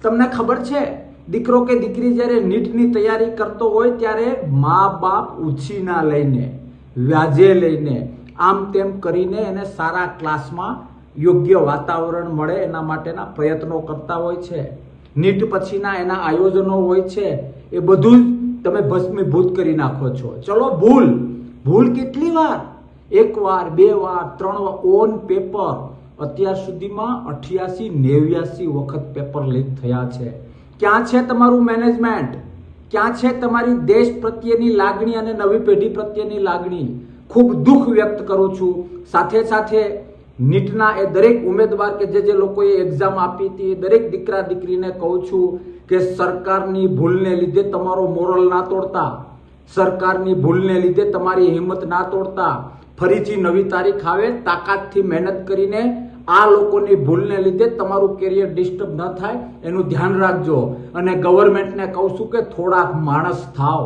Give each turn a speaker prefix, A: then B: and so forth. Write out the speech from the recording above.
A: તમને ખબર છે દીકરો કે દીકરી જ્યારે નીટની તૈયારી કરતો હોય ત્યારે મા બાપ ઉછીના લઈને વ્યાજે લઈને આમ તેમ કરીને એને સારા ક્લાસમાં યોગ્ય વાતાવરણ મળે એના માટેના પ્રયત્નો કરતા હોય છે. નીટ પછીના એના આયોજનો હોય છે, એ બધું જ તમે ભસ્મીભૂત કરી નાખો છો. ચલો ભૂલ કેટલી વાર? 1 વાર, 2 વાર, 3 વાર ઓન પેપર અત્યાર સુધીમાં 88-89 વખત પેપર લીક થયા છે. ક્યાં છે તમારું મેનેજમેન્ટ? ક્યાં છે તમારી દેશ પ્રત્યેની લાગણી અને નવી પેઢી પ્રત્યેની લાગણી? ખૂબ દુઃખ વ્યક્ત કરું છું. સાથે નીટના એ દરેક ઉમેદવાર કે જે લોકોએ એક્ઝામ આપી હતી એ દરેક દીકરા દીકરીને કહું છું કે સરકારની ભૂલને લીધે તમારો મોરલ ના તોડતા, સરકારની ભૂલને લીધે તમારી હિંમત ના તોડતા. ફરીથી નવી તારીખ આવે, તાકાતથી મહેનત કરીને આ લોકોની ભૂલને લીધે તમારું કેરિયર ડિસ્ટર્બ ન થાય એનું ધ્યાન રાખજો. અને ગવર્મેન્ટને કહું છું કે થોડાક માણસ થાવ.